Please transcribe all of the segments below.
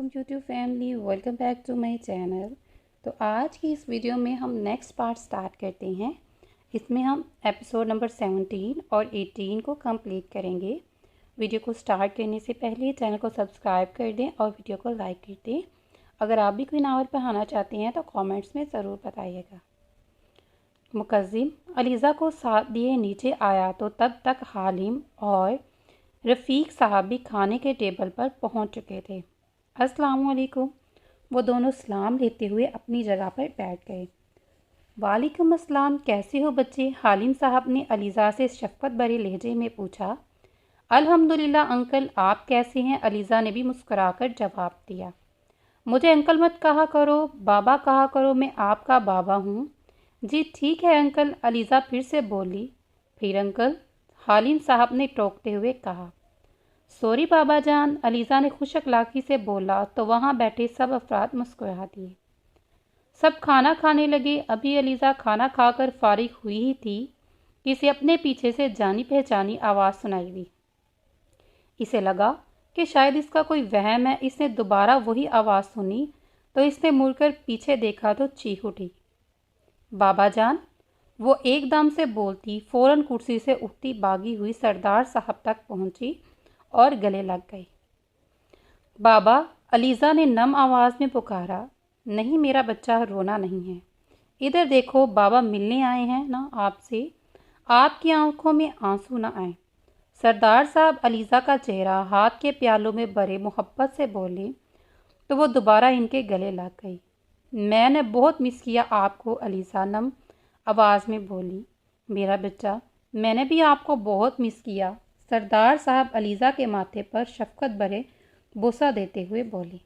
वालेकुम YouTube family, welcome back to my channel. तो आज की इस वीडियो में हम नेक्स्ट पार्ट स्टार्ट करते हैं। इसमें हम एपिसोड नंबर 17 और 18 को कंप्लीट करेंगे। वीडियो को स्टार्ट करने से पहले चैनल को सब्सक्राइब कर दें और वीडियो को लाइक कर दें। अगर आप भी कोई नावल पढ़ाना चाहते हैं तो कॉमेंट्स में ज़रूर बताइएगा। मुकज़्ज़िम अलीज़ा को साथ दिए नीचे आया तो तब तक हालिम और रफ़ीक साहब भी खाने के टेबल पर पहुंच चुके थे। अस्सलाम वालेकुम। वो दोनों सलाम लेते हुए अपनी जगह पर बैठ गए। वालेकुम अस्सलाम, कैसे हो बच्चे? हालिम साहब ने अलीज़ा से शफ़क़त भरे लहजे में पूछा। अल्हम्दुलिल्लाह अंकल, आप कैसे हैं? अलीज़ा ने भी मुस्कुराकर जवाब दिया। मुझे अंकल मत कहा करो, बाबा कहा करो, मैं आपका बाबा हूँ। जी ठीक है अंकल, अलीज़ा फिर से बोली। फिर अंकल, हालिम साहब ने टोकते हुए कहा। सॉरी बाबा जान, अलीज़ा ने खुश अखलाकी से बोला तो वहाँ बैठे सब अफराद मुस्कुरा दिए। सब खाना खाने लगे। अभी अलीज़ा खाना खाकर फारिग हुई ही थी कि इसे अपने पीछे से जानी पहचानी आवाज़ सुनाई दी। इसे लगा कि शायद इसका कोई वहम है। इसने दोबारा वही आवाज़ सुनी तो इसने मुड़कर पीछे देखा तो चीख उठी। बाबा जान! वो एकदम से बोलती फौरन कुर्सी से उठती भागी हुई सरदार साहब तक पहुंची और गले लग गई। बाबा! अलीज़ा ने नम आवाज़ में पुकारा। नहीं, मेरा बच्चा रोना नहीं है। इधर देखो, बाबा मिलने आए हैं ना आपसे। आपकी आंखों में आंसू ना आए। सरदार साहब अलीज़ा का चेहरा हाथ के प्यालों में भरे मोहब्बत से बोले तो वो दोबारा इनके गले लग गई। मैंने बहुत मिस किया आपको, अलीज़ा नम आवाज़ में बोली। मेरा बच्चा, मैंने भी आपको बहुत मिस किया। सरदार साहब अलीज़ा के माथे पर शफ़क़त भरे बोसा देते हुए बोले।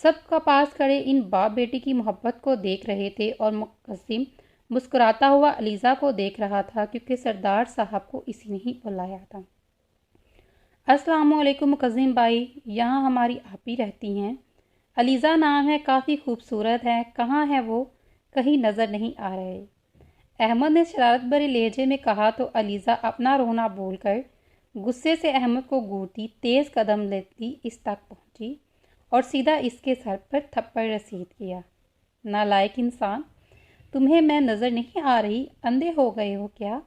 सब का पास खड़े इन बाप बेटी की मोहब्बत को देख रहे थे और मुक़स्सिम मुस्कुराता हुआ अलीज़ा को देख रहा था क्योंकि सरदार साहब को इसी ने ही बुलाया था। अस्सलाम वालेकुम मुक़स्सिम भाई, यहाँ हमारी आपी रहती हैं। अलीज़ा नाम है, काफ़ी खूबसूरत है। कहाँ है वो? कहीं नज़र नहीं आ रहे। अहमद ने शरारत भरे लहजे में कहा तो अलीज़ा अपना रोना बोलकर गुस्से से अहमद को घूरती तेज़ कदम लेती इस तक पहुंची और सीधा इसके सर पर थप्पड़ रसीद किया। नालायक इंसान, तुम्हें मैं नज़र नहीं आ रही? अंधे हो गए हो क्या?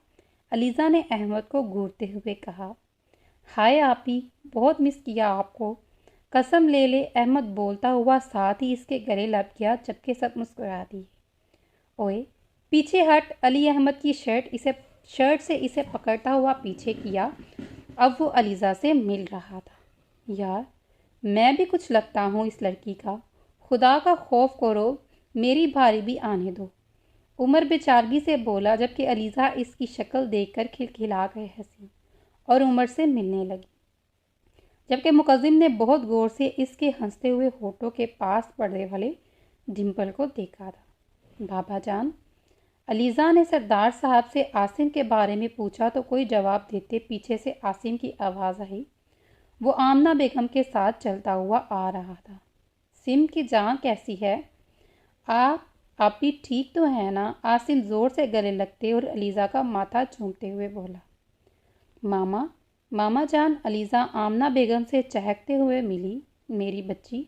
अलीज़ा ने अहमद को घूरते हुए कहा। हाय आपी, बहुत मिस किया आपको। कसम ले ले, अहमद बोलता हुआ साथ ही इसके गले लग गया जबकि सब मुस्कुरा दिए। ओए पीछे हट। अली अहमद की शर्ट से इसे पकड़ता हुआ पीछे किया। अब वो अलीज़ा से मिल रहा था। यार, मैं भी कुछ लगता हूँ इस लड़की का। खुदा का खौफ करो, मेरी भारी भी आने दो। उमर बेचारगी से बोला जबकि अलीज़ा इसकी शक्ल देखकर खिलखिला कर हंसी और उमर से मिलने लगी, जबकि मुक़द्दिम ने बहुत गौर से इसके हंसते हुए होठों के पास पर्दे वाले डिम्पल को देखा था। बाबा जान! अलीज़ा ने सरदार साहब से आसिम के बारे में पूछा तो कोई जवाब देते पीछे से आसिम की आवाज़ आई। वो आमना बेगम के साथ चलता हुआ आ रहा था। सिम की जान कैसी है? आप भी ठीक तो है ना? आसिम ज़ोर से गले लगते और अलीज़ा का माथा चूमते हुए बोला। मामा जान! अलीज़ा आमना बेगम से चहकते हुए मिली। मेरी बच्ची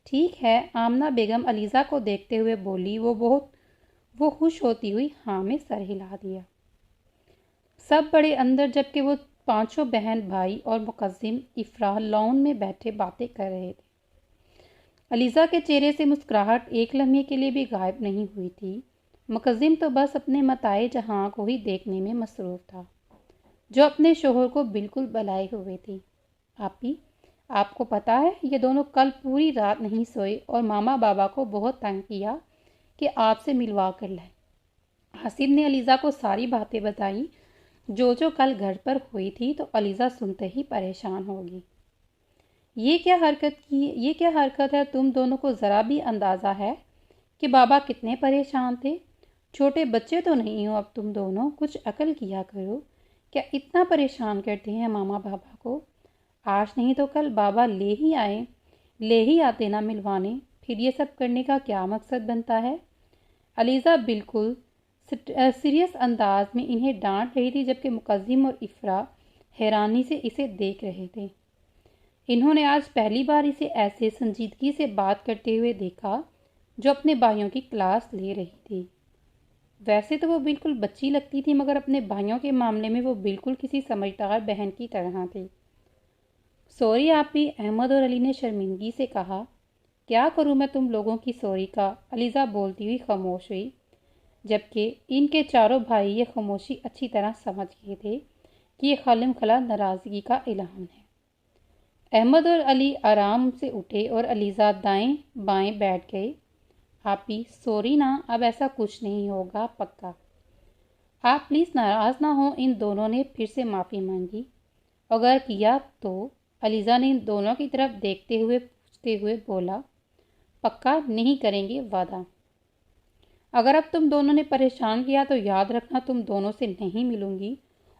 ठीक है? आमना बेगम अलीज़ा को देखते हुए बोली। वो खुश होती हुई हाँ में सर हिला दिया। सब बड़े अंदर जबकि वो पांचों बहन भाई और मुक़द्दिम इफ़राह लॉन में बैठे बातें कर रहे थे। अलीज़ा के चेहरे से मुस्कुराहट एक लम्हे के लिए भी गायब नहीं हुई थी। मुक़द्दिम तो बस अपने मताए जहाँ को ही देखने में मसरूफ़ था, जो अपने शोहर को बिल्कुल बुलाए हुए थी। आपी, आपको पता है ये दोनों कल पूरी रात नहीं सोए और मामा बाबा को बहुत तंग किया कि आपसे मिलवा कर लाए। आसिम ने अलीज़ा को सारी बातें बताई जो कल घर पर हुई थी तो अलीज़ा सुनते ही परेशान होगी। ये क्या हरकत है? तुम दोनों को ज़रा भी अंदाज़ा है कि बाबा कितने परेशान थे? छोटे बच्चे तो नहीं हो अब तुम दोनों, कुछ अकल किया करो। क्या इतना परेशान करते हैं मामा बाबा को? आज नहीं तो कल बाबा ले ही आते ना मिलवाने। फिर ये सब करने का क्या मकसद बनता है? अलीज़ा बिल्कुल सीरियस अंदाज में इन्हें डांट रही थी जबकि मुक़द्दिम और इफ़रा हैरानी से इसे देख रहे थे। انہوں نے آج پہلی بار اسے ایسے سنجیدگی سے بات کرتے ہوئے دیکھا جو اپنے بھائیوں کی کلاس لے رہی تھی۔ ویسے تو وہ بالکل بچی لگتی تھی، مگر اپنے بھائیوں کے معاملے میں وہ بالکل کسی سمجھدار بہن کی طرح تھی۔ سوری آپی، احمد اور علی نے شرمندگی سے کہا۔ کیا کروں میں تم لوگوں کی سوری کا؟ علیزہ بولتی ہوئی خاموش ہوئی، جبکہ ان کے چاروں بھائی یہ خاموشی اچھی طرح سمجھ گئے تھے کہ یہ خالم خلا ناراضگی کا اعلان ہے۔ احمد اور علی آرام سے اٹھے اور علیزہ دائیں بائیں بیٹھ گئے۔ آپی، سوری نا، اب ایسا کچھ نہیں ہوگا، پکا؟ آپ پلیز ناراض نہ ہوں۔ ان دونوں نے پھر سے معافی مانگی۔ اگر کیا تو؟ علیزہ نے ان دونوں کی طرف دیکھتے ہوئے پوچھتے ہوئے بولا۔ پکا نہیں کریں گے وعدہ؟ اگر اب تم دونوں نے پریشان کیا تو یاد رکھنا تم دونوں سے نہیں ملوں گی،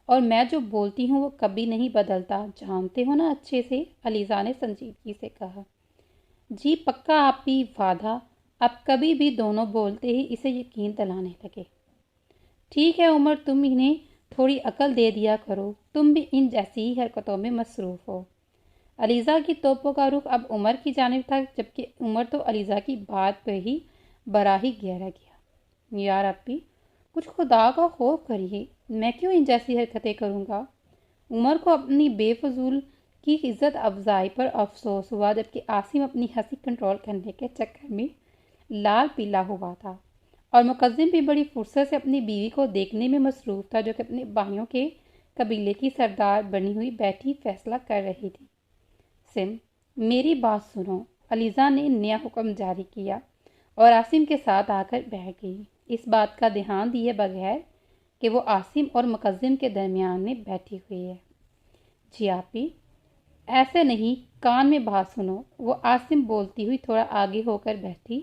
اور میں جو بولتی ہوں وہ کبھی نہیں بدلتا، جانتے ہو نا اچھے سے، علیزہ نے سنجیدگی سے کہا۔ جی پکا آپی، وعدہ۔ اب کبھی بھی دونوں بولتے ہی اسے یقین دلانے لگے۔ ٹھیک ہے عمر، تم انہیں تھوڑی عقل دے دیا کرو، تم بھی ان جیسی ہی حرکتوں میں مصروف ہو۔ علیزہ کی توپوں کا رخ اب عمر کی جانب تھا، جبکہ عمر تو علیزہ کی بات پہ ہی براہ گہرا گیا۔ یار آپی، کچھ خدا کا خوف کریے، میں کیوں ان جیسی حرکتیں کروں گا؟ عمر کو اپنی بے فضول کی عزت افزائی پر افسوس ہوا، جبکہ عاصم اپنی ہنسی کنٹرول کرنے کے چکر میں لال پیلا ہوا تھا، اور مقدم بھی بڑی فرصت سے اپنی بیوی کو دیکھنے میں مصروف تھا، جو کہ اپنے بھائیوں کے قبیلے کی سردار بنی ہوئی بیٹھی فیصلہ کر رہی تھی۔ سم، میری بات سنو، علیزہ نے نیا حکم جاری کیا اور عاصم کے ساتھ آ کر بیٹھ گئی، اس بات کا دھیان دیے بغیر کہ وہ عاصم اور مقدم کے درمیان میں بیٹھی ہوئی ہے۔ جی آپی، ایسے نہیں، کان میں بات سنو، وہ عاصم بولتی ہوئی تھوڑا آگے ہو کر بیٹھی،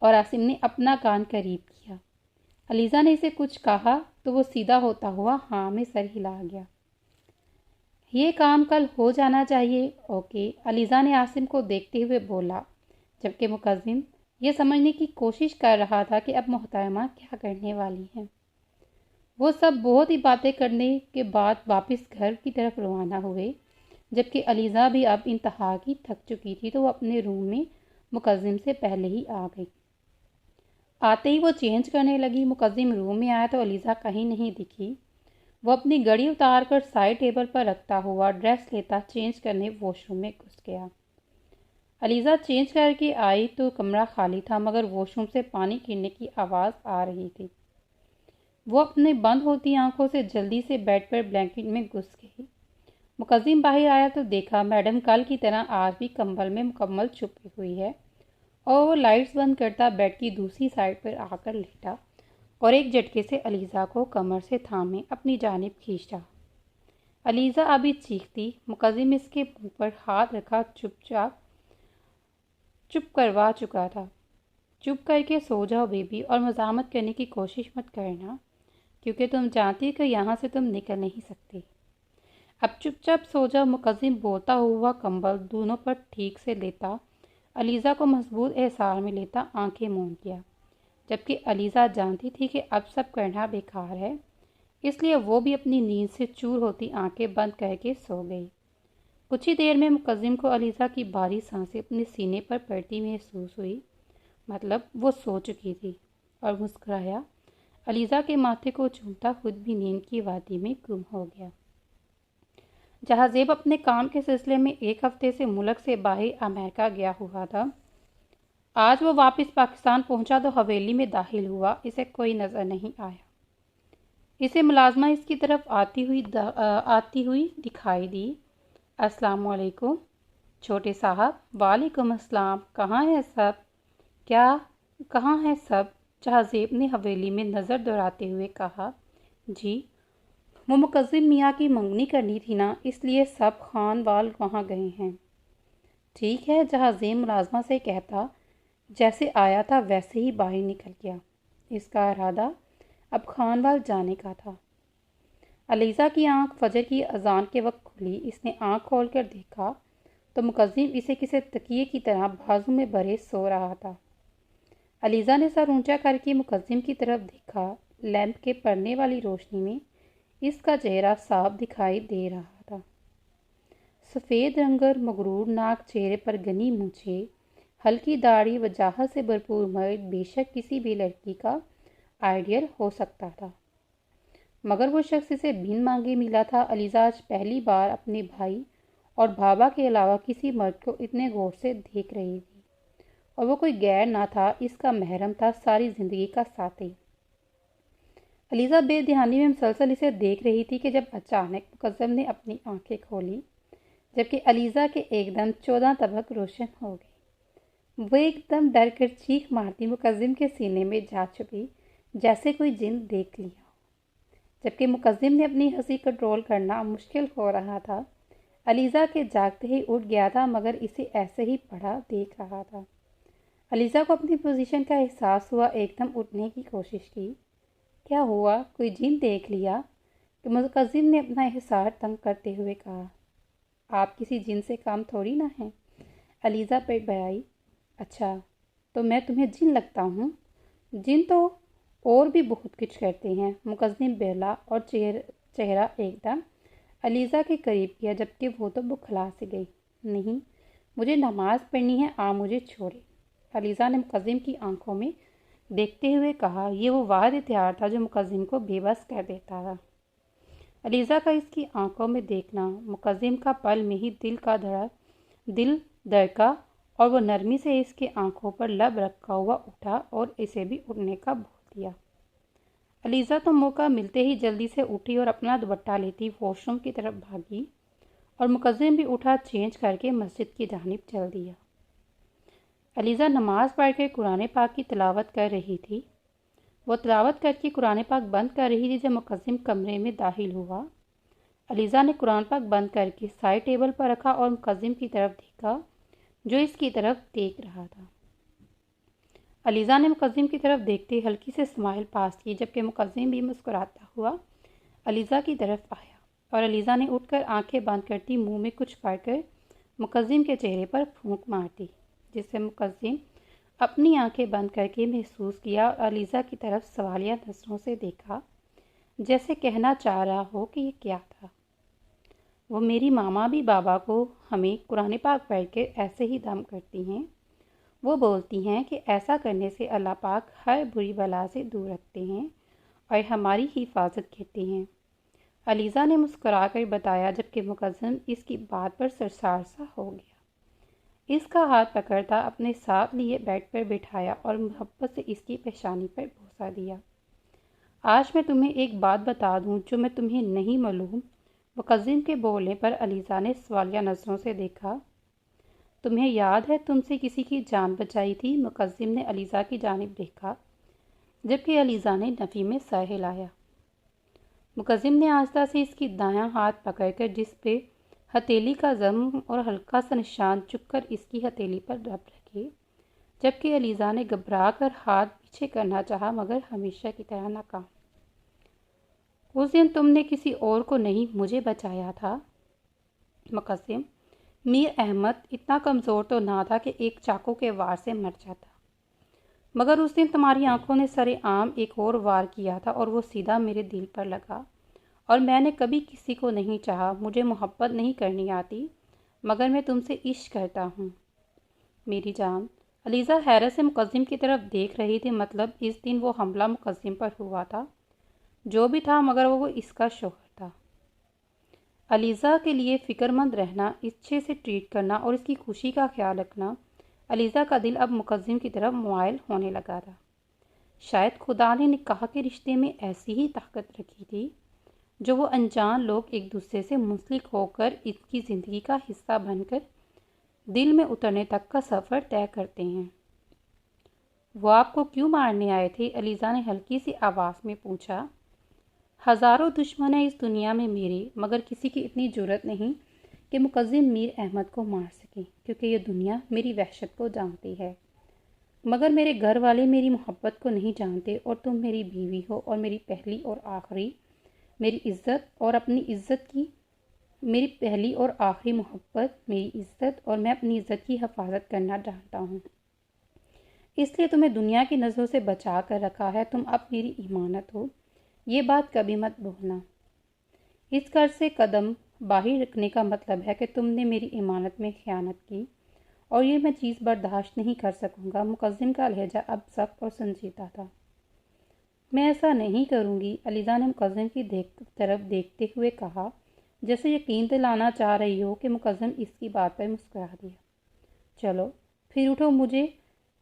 اور عاصم نے اپنا کان قریب کیا۔ علیزہ نے اسے کچھ کہا تو وہ سیدھا ہوتا ہوا ہاں میں سر ہلا گیا۔ یہ کام کل ہو جانا چاہیے، اوکے، علیزہ نے عاصم کو دیکھتے ہوئے بولا، جبکہ مقدم یہ سمجھنے کی کوشش کر رہا تھا کہ اب محترمہ کیا کرنے والی ہیں۔ وہ سب بہت ہی باتیں کرنے کے بعد واپس گھر کی طرف روانہ ہوئے، جبکہ علیزہ بھی اب انتہا کی تھک چکی تھی، تو وہ اپنے روم میں مقدم سے پہلے ہی آ گئی۔ آتے ہی وہ چینج کرنے لگی۔ مقدم روم میں آیا تو علیزہ کہیں نہیں دکھی۔ وہ اپنی گھڑی اتار کر سائڈ ٹیبل پر رکھتا ہوا ڈریس لیتا چینج کرنے واش روم میں گھس گیا۔ علیزہ چینج کر کے آئی تو کمرہ خالی تھا، مگر واش روم سے پانی گرنے کی آواز آ رہی تھی۔ وہ اپنے بند ہوتی آنکھوں سے جلدی سے بیڈ پر بلینکٹ میں گھس گئی۔ مقدم باہر آیا تو دیکھا میڈم کل کی طرح آج بھی کمبل میں مکمل چھپی ہوئی ہے، اور وہ لائٹس بند کرتا بیڈ کی دوسری سائڈ پر آ کر لیٹا اور ایک جھٹکے سے علیزہ کو کمر سے تھامے اپنی جانب کھینچا۔ علیزہ ابھی چیختی، مقدم اس کے منہ پر ہاتھ رکھا چپ کروا چکا تھا۔ چپ کر کے سو جاؤ بیبی، اور مزاحمت کرنے کی کوشش مت کرنا، کیونکہ تم جانتی کہ یہاں سے تم نکل نہیں سکتی۔ اب چپ چاپ سو جاؤ، مقدم بولتا ہوا کمبل دونوں پر ٹھیک سے لیتا، علیزہ کو مضبوط احساس میں لیتا آنکھیں موند گیا، جبکہ علیزہ جانتی تھی کہ اب سب کرنا بیکار ہے، اس لیے وہ بھی اپنی نیند سے چور ہوتی آنکھیں بند کر کے سو گئی۔ کچھ ہی دیر میں مقدم کو علیزہ کی بھاری سانسیں اپنے سینے پر پڑتی محسوس ہوئی، مطلب وہ سو چکی تھی، اور مسکرایا۔ علیزہ کے ماتھے کو چومتا خود بھی نیند کی وادی میں گم ہو گیا۔ جہاں زیب اپنے کام کے سلسلے میں ایک ہفتے سے ملک سے باہر امریکہ گیا ہوا تھا، آج وہ واپس پاکستان پہنچا تو حویلی میں داخل ہوا، اسے کوئی نظر نہیں آیا۔ اسے ملازمہ اس کی طرف آتی ہوئی دکھائی دی۔ السلام علیکم چھوٹے صاحب۔ وعلیکم السلام، کہاں ہیں سب؟ کہاں ہیں سب؟ جہاں زیب نے حویلی میں نظر دوڑاتے ہوئے کہا۔ جی، وہ مقدم میاں کی منگنی کرنی تھی نا، اس لیے سب خان وال وہاں گئے ہیں۔ ٹھیک ہے، جہاں زیب ملازمہ سے کہتا، جیسے آیا تھا ویسے ہی باہر نکل گیا۔ اس کا ارادہ اب خان وال جانے کا تھا۔ علیزہ کی آنکھ فجر کی اذان کے وقت کھلی۔ اس نے آنکھ کھول کر دیکھا تو مقدم اسے کسی تکیے کی طرح بازو میں بھرے سو رہا تھا۔ علیزہ نے سر اونچا کر کے مقدم کی طرف دیکھا۔ لیمپ کے پڑنے والی روشنی میں اس کا چہرہ صاف دکھائی دے رہا تھا۔ सफ़ेद रंग और मगरूर नाक, चेहरे पर घनी मूछें, हल्की दाढ़ी, वजाहत से भरपूर मर्द बेशक किसी भी लड़की का आइडियल हो सकता था, मगर वो शख्स इसे बिन मांगे मिला था। अलीज़ा आज पहली बार अपने भाई और बाबा के अलावा किसी मर्द को इतने गौर से देख रही थी, और वो कोई गैर ना था, इसका महरम था, सारी ज़िंदगी का साथी। अलीज़ा बेध्यानी में मुसलसल इसे देख रही थी कि जब अचानक मुकद्दम ने अपनी आंखें खोली, जबकि अलीज़ा के एकदम 14 तबक रोशन हो गई। वो एकदम डर कर चीख मारती मुकद्दम के सीने में जा छुपी, जैसे कोई जिन देख लिया हो। जबकि मुकद्दम ने अपनी हंसी कंट्रोल करना मुश्किल हो रहा था। अलीज़ा के जागते ही उठ गया था, मगर इसे ऐसे ही पड़ा देख रहा था। अलीज़ा को अपनी पोजीशन का एहसास हुआ, एकदम उठने की कोशिश की। क्या हुआ, कोई जिन देख लिया? कि मुकद्दम ने अपना एहसास तंग करते हुए कहा। आप किसी जिन से काम थोड़ी ना है। अलीज़ा पे बयाई। अच्छा, तो मैं तुम्हें जिन लगता हूँ? जिन तो और भी बहुत कुछ करते हैं। मुकद्दम बेला और चेहरा एकदम अलीज़ा के करीब किया, जबकि वो तो बुखला से गई। नहीं, मुझे नमाज पढ़नी है, आप मुझे छोड़े। अलीज़ा ने मुकद्दम की आंखों में देखते हुए कहा। ये वो वाहिद हथियार था जो मुकद्दम को बेबस कर देता था। अलीज़ा का इसकी आंखों में देखना मुकद्दम का पल में ही दिल धड़का, और वो नरमी से इसके आंखों पर लब रखा हुआ उठा और इसे भी उठने का बोल दिया। अलीज़ा तो मौका मिलते ही जल्दी से उठी और अपना दुपट्टा लेती वॉशरूम की तरफ भागी, और मुकद्दम भी उठा, चेंज करके मस्जिद की जानिब चल दिया। अलीज़ा नमाज पढ़कर कुरान पाक की तिलावत कर रही थी। वो तिलावत करके कुरान पाक बंद कर रही थी जब मुकद्दम कमरे में दाखिल हुआ। अलीज़ा ने कुरान पाक बंद करके साइड टेबल पर रखा और मुकद्दम की तरफ देखा, जो इसकी तरफ देख रहा था। अलीज़ा ने मुकद्दम की तरफ देखते हल्की से स्माइल पास की, जबकि मुकद्दम भी मुस्कुराता हुआ अलीज़ा की तरफ आया, और अलीज़ा ने उठकर आंखें बंद करती मुंह में कुछ पढ़कर मुकद्दम के चेहरे पर फूंक मारती, जिससे मुकद्दम अपनी आंखें बंद करके महसूस किया और अलीज़ा की तरफ सवालिया नज़रों से देखा, जैसे कहना चाह रहा हो कि ये क्या था। वो मेरी मामा भी बाबा को हमें कुरान पाक पढ़ के ऐसे ही दम करती हैं। वो बोलती हैं कि ऐसा करने से अल्लाह पाक हर बुरी बला से दूर रखते हैं और हमारी हिफाजत करते हैं। अलीज़ा ने मुस्कुराकर बताया, जबकि मुकद्दम इसकी बात पर सरसार सा हो गया। इसका हाथ पकड़ता अपने साथ लिए बेड पर बिठाया और मोहब्बत से इसकी पेशानी पर बोसा दिया। आज मैं तुम्हें एक बात बता दूं जो मैं तुम्हें नहीं मालूम। मुकद्दम के बोलने पर अलीज़ा ने सवालिया नज़रों से देखा। तुम्हें याद है तुमसे किसी की जान बचाई थी? मुकद्दम ने अलीज़ा की जानिब देखा, जबकि अलीज़ा ने नफ़ी में सर हिलाया। मुकद्दम ने आस्था से इसकी दायां हाथ पकड़कर जिस पे हथेली का जम और हल्का सा निशान चुककर इसकी हथेली पर रब रखे, जबकि अलीज़ा ने घबरा कर हाथ पीछे करना चाहा, मगर हमेशा की तरह नाकाम। उस दिन तुमने किसी और को नहीं, मुझे बचाया था मुकद्दम। मीर अहमद इतना कमज़ोर तो ना था कि एक चाकू के वार से मर जाता, मगर उस दिन तुम्हारी आंखों ने सरेआम एक और वार किया था और वो सीधा मेरे दिल पर लगा। और मैंने कभी किसी को नहीं चाहा। मुझे मोहब्बत नहीं करनी आती, मगर मैं तुमसे इश्क करता हूँ मेरी जान। अलीज़ा हैरत से मुकद्दम की तरफ देख रही थी। मतलब इस दिन वो हमला मुकद्दम पर हुआ था, जो भी था, मगर वो इसका शौहर था। अलीज़ा के लिए फ़िक्रमंद रहना, अच्छे से ट्रीट करना और इसकी खुशी का ख्याल रखना, अलीज़ा का दिल अब मुकद्दम की तरफ मुआइल होने लगा था। शायद खुदा ने निकाह के रिश्ते में ऐसी ही ताकत रखी थी, जो वो अनजान लोग एक दूसरे से मुंसलिक होकर इसकी ज़िंदगी का हिस्सा बनकर दिल में उतरने तक का सफ़र तय करते हैं। वो आपको क्यों मारने आए थे? अलीज़ा ने हल्की सी आवाज़ में पूछा। हज़ारों दुश्मन हैं इस दुनिया में मेरे, मगर किसी की इतनी जुर्रत नहीं कि मुकद्दम मीर अहमद को मार सके, क्योंकि ये दुनिया मेरी वहशत को जानती है, मगर मेरे घर वाले मेरी मोहब्बत को नहीं जानते। और तुम मेरी बीवी हो और मेरी पहली और आखिरी, मेरी इज़्ज़त और अपनी इज़्ज़त की, मेरी पहली और आखिरी मोहब्बत, मेरी इज़्ज़त, और मैं अपनी इज़्ज़त की हिफाजत करना जानता हूँ। इसलिए तुम्हें दुनिया की नज़रों से बचा कर रखा है। तुम अब मेरी इमानत हो, ये बात कभी मत भूलना। इस घर से कदम बाहर रखने का मतलब है कि तुमने मेरी इमानत में खयानत की और ये मैं चीज़ बर्दाश्त नहीं कर सकूँगा। मुकद्दम का लहजा अब सख्त और संजीदा था। मैं ऐसा नहीं करूँगी, अलीज़ा ने मुकद्दम की तरफ देखते हुए कहा, जैसे यकीन दिलाना चाह रही हो कि मुकद्दम इसकी बात पर मुस्कुरा दिया। चलो फिर उठो, मुझे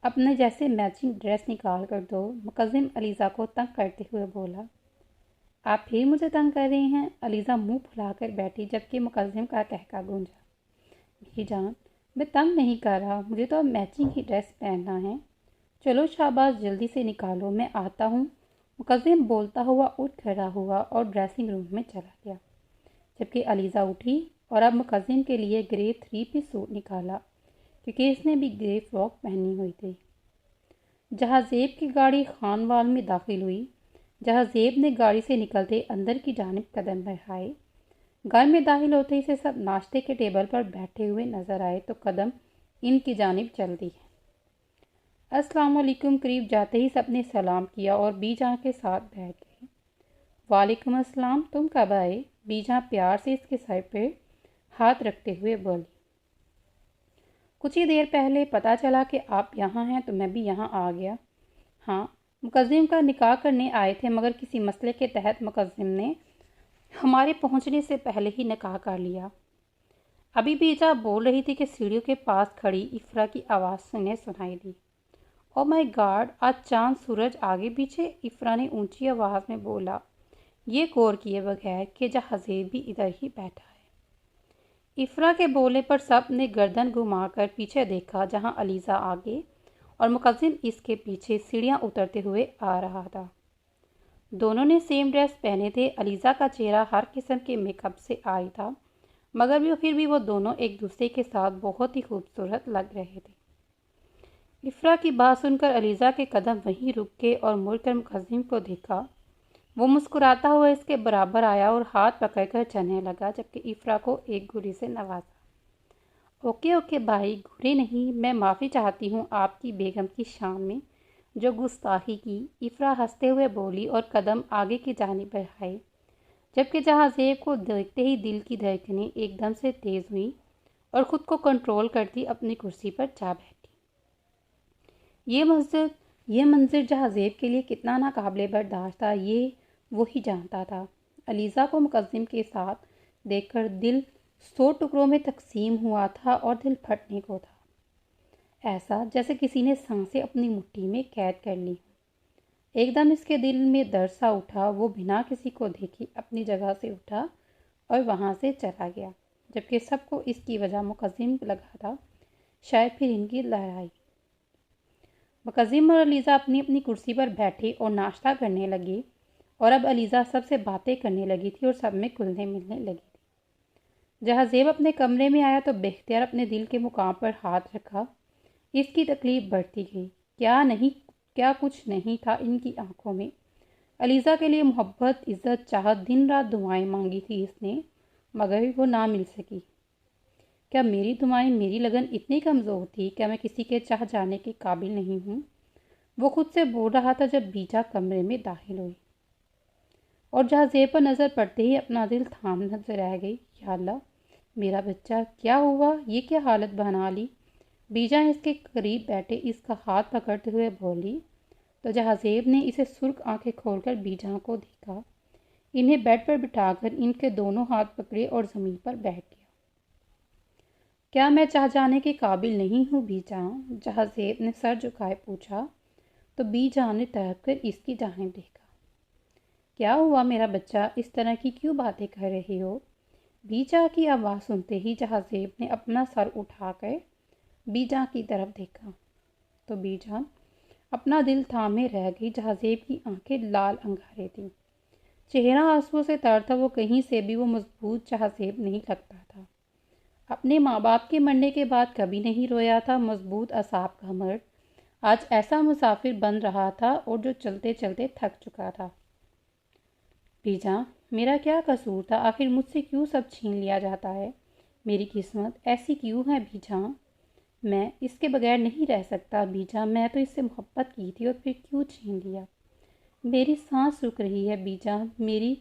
अपने जैसे मैचिंग ड्रेस निकाल कर दो, मुकद्दम अलीज़ा को तंग करते हुए बोला। आप फिर मुझे तंग कर रही हैं? अलीज़ा मुंह फुलाकर बैठी, जबकि मुकद्दम का कहका गूंजा। मेरी जान, मैं तंग नहीं कर रहा, मुझे तो अब मैचिंग ही ड्रेस पहनना है। चलो शाबाश, जल्दी से निकालो, मैं आता हूँ। मुकद्दम बोलता हुआ उठ खड़ा हुआ और ड्रेसिंग रूम में चला गया, जबकि अलीज़ा उठी और अब मुकद्दम के लिए ग्रे 3 पीस सूट निकाला, क्योंकि इसने भी ग्रे फ्रॉक पहनी हुई थी। जहाँ ज़ेब की गाड़ी खानवाल में दाखिल हुई, जहाँ ज़ेब ने गाड़ी से निकलते अंदर की जानिब कदम बढ़ाए। घर में दाखिल होते ही से सब नाश्ते के टेबल पर बैठे हुए नजर आए तो कदम इनकी जानिब चल दी। अस्सलाम वालेकुम करीब जाते ही सबने सलाम किया और बीजां के साथ बैठ गए। वालेकुम अस्सलाम, तुम कब आए? बीजां प्यार से इसके सर पे हाथ रखते हुए बोली। कुछ ही देर पहले पता चला कि आप यहाँ हैं तो मैं भी यहाँ आ गया। हाँ, मुकद्दम का निकाह करने आए थे, मगर किसी मसले के तहत मुकद्दम ने हमारे पहुँचने से पहले ही निकाह कर लिया। अभी बीजा बोल रही थी कि सीढ़ियों के पास खड़ी इफ्रा की आवाज़ उन्हें सुनाई दी। ओ माय गॉड, आज चांद सूरज आगे पीछे, इफ्रा ने ऊंची आवाज़ में बोला, ये गौर किए बगैर कि जहाज़ेब भी इधर ही बैठा है। इफ्रा के बोले पर सब ने गर्दन घुमाकर पीछे देखा, जहां अलीज़ा आगे और मुकद्दम इसके पीछे सीढ़ियां उतरते हुए आ रहा था। दोनों ने सेम ड्रेस पहने थे। अलीज़ा का चेहरा हर किस्म के मेकअप से आई था, मगर फिर भी वो दोनों एक दूसरे के साथ बहुत ही खूबसूरत लग रहे थे। इफ्रा की बात सुनकर अलीज़ा के कदम वहीं रुक गए और मुड़कर मुकद्दम को देखा। वो मुस्कुराता हुआ इसके बराबर आया और हाथ पकड़कर चलने लगा, जबकि इफ्रा को एक घुरी से नवाजा। ओके ओके भाई, घुरे नहीं, मैं माफ़ी चाहती हूँ आपकी बेगम की शान में जो गुस्ताखी की, इफ्रा हंसते हुए बोली और कदम आगे की जानिब बढ़ाए, जबकि जहाज़ेब को देखते ही दिल की धड़कनें एकदम से तेज़ हुई और ख़ुद को कंट्रोल करती अपनी कुर्सी पर जा बैठी। ये मंजर जहाज़ेब के लिए कितना नाकाबिले बर्दाश्त था, ये वो ही जानता था। अलीज़ा को मुकद्दम के साथ देखकर दिल 100 टुकड़ों में तकसीम हुआ था और दिल फटने को था, ऐसा जैसे किसी ने सांसें अपनी मुट्ठी में कैद कर ली। एकदम इसके दिल में दर्द सा उठा। वो बिना किसी को देखे अपनी जगह से उठा और वहाँ से चला गया, जबकि सबको इसकी वजह मुकद्दम लगा था, शायद फिर इनकी लड़ाई। मुकद्दम और अलीज़ा अपनी अपनी कुर्सी पर बैठे और नाश्ता करने लगे, और अब अलीज़ा सबसे बातें करने लगी थी और सब में घुलने मिलने लगी थी। जहाज़ेब अपने कमरे में आया तो बेख्तियार अपने दिल के मुकाम पर हाथ रखा। इसकी तकलीफ बढ़ती गई। क्या कुछ नहीं था इनकी आंखों में। अलीज़ा के लिए मोहब्बत, इज़्ज़त, चाहत, दिन रात दुआएं मांगी थी इसने, मगर वो ना मिल सकी। क्या मेरी दुआएं, मेरी लगन इतनी कमज़ोर थी? क्या मैं किसी के चाह जाने के काबिल नहीं हूँ? वो खुद से बोल रहा था जब बीजा कमरे में दाखिल हुई और जहाज़ेब पर नज़र पड़ते ही अपना दिल थाम नजर रह गई। या अल्लाह, मेरा बच्चा, क्या हुआ? ये क्या हालत बना ली? बीजा इसके करीब बैठे इसका हाथ पकड़ते हुए बोली तो जहाज़ेब ने इसे सुर्ख आंखें खोलकर बीजा को देखा। इन्हें बेड पर बिठाकर इनके दोनों हाथ पकड़े और ज़मीन पर बैठ गया। क्या मैं चाह जाने के काबिल नहीं हूँ बीजा? जहाज़ेब ने सर झुकाए पूछा तो बीजा ने तड़प कर इसकी जानिब देखा। क्या हुआ मेरा बच्चा, इस तरह की क्यों बातें कर रहे हो? बीजा की आवाज़ सुनते ही जहाज़ेब ने अपना सर उठाकर बीजा की तरफ देखा तो बीजा अपना दिल थामे रह गई। जहाज़ेब की आंखें लाल अंगारे थीं, चेहरा आंसुओं से तर था। वो कहीं से भी वो मजबूत जहाज़ेब नहीं लगता था। अपने माँ बाप के मरने के बाद कभी नहीं रोया था। मजबूत असाब का मर्द आज ऐसा मुसाफिर बन रहा था और जो चलते चलते थक चुका था। बीजा, मेरा क्या कसूर था? आखिर मुझसे क्यों सब छीन लिया जाता है? मेरी किस्मत ऐसी क्यों है बीजा? मैं इसके बगैर नहीं रह सकता बीजा। मैं तो इससे मोहब्बत की थी और फिर क्यों छीन लिया? मेरी सांस रुक रही है बीजा, मेरी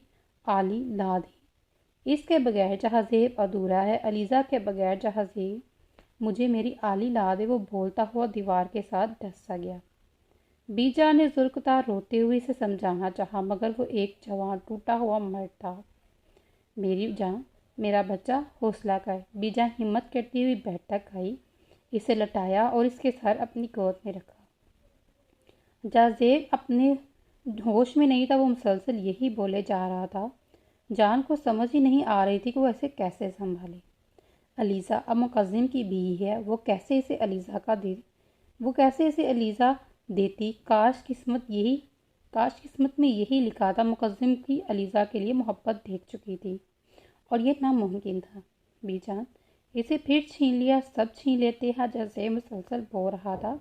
आली लाद ही। اس کے بغیر جہاں زیب ادھورا ہے، علیزہ کے بغیر جہاں زیب مجھے میری آلی لا دے، وہ بولتا ہوا دیوار کے ساتھ دھس سا گیا۔ بی جان نے ذوالفقار روتے ہوئے اسے سمجھانا چاہا، مگر وہ ایک جوان ٹوٹا ہوا مرد تھا۔ میری جان، میرا بچہ، حوصلہ کر۔ بی جان ہمت کرتی ہوئی بیڈ تک آئی، اسے لٹایا اور اس کے سر اپنی گود میں رکھا۔ جہاں زیب اپنے ہوش میں نہیں تھا، وہ مسلسل یہی بولے جا رہا تھا۔ جان کو سمجھ ہی نہیں آ رہی تھی کہ وہ ایسے کیسے سنبھالے۔ علیزہ اب مقدم کی بیوی ہے، وہ کیسے اسے علیزہ دیتی۔ کاش قسمت میں یہی لکھا تھا۔ مقدم کی علیزہ کے لیے محبت دیکھ چکی تھی اور یہ ناممکن تھا۔ بی جان، اسے پھر چھین لیا، سب چھین لیتے ہیں، جیسے مسلسل بول رہا تھا،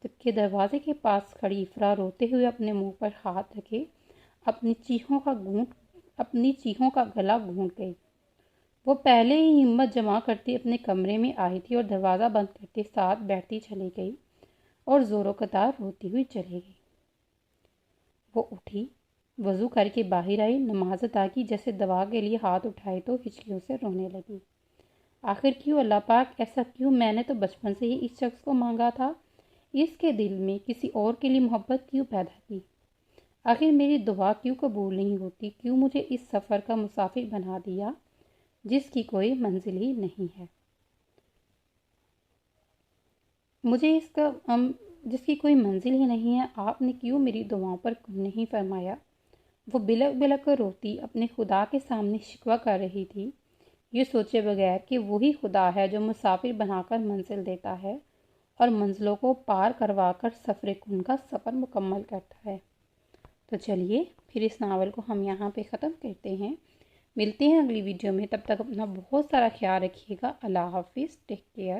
جبکہ دروازے کے پاس کھڑی افرا روتے ہوئے اپنے منہ پر ہاتھ رکھے اپنی چیخوں کا گلا گھونٹ گئی۔ وہ پہلے ہی ہمت جمع کرتی اپنے کمرے میں آئی تھی اور دروازہ بند کرتے ساتھ بیٹھتی چلی گئی اور زوروں قطار روتی ہوئی چلی گئی۔ وہ اٹھی، وضو کر کے باہر آئی، نماز ادا کی، جیسے دعا کے لیے ہاتھ اٹھائے تو ہچکیوں سے رونے لگی۔ آخر کیوں اللہ پاک، ایسا کیوں؟ میں نے تو بچپن سے ہی اس شخص کو مانگا تھا، اس کے دل میں کسی اور کے لیے محبت کیوں پیدا کی؟ آخر میری دعا کیوں قبول نہیں ہوتی؟ کیوں مجھے اس سفر کا مسافر بنا دیا جس کی کوئی منزل ہی نہیں ہے؟ جس کی کوئی منزل ہی نہیں ہے، آپ نے کیوں میری دعاؤں پر کم نہیں فرمایا؟ وہ بلک بلک کر روتی اپنے خدا کے سامنے شکوہ کر رہی تھی، یہ سوچے بغیر کہ وہی خدا ہے جو مسافر بنا کر منزل دیتا ہے اور منزلوں کو پار کروا کر سفر کن کا سفر مکمل کرتا ہے۔ تو چلیے پھر اس ناول کو ہم یہاں پہ ختم کرتے ہیں، ملتے ہیں اگلی ویڈیو میں، تب تک اپنا بہت سارا خیال رکھیے گا۔ اللہ حافظ، ٹیک کیئر۔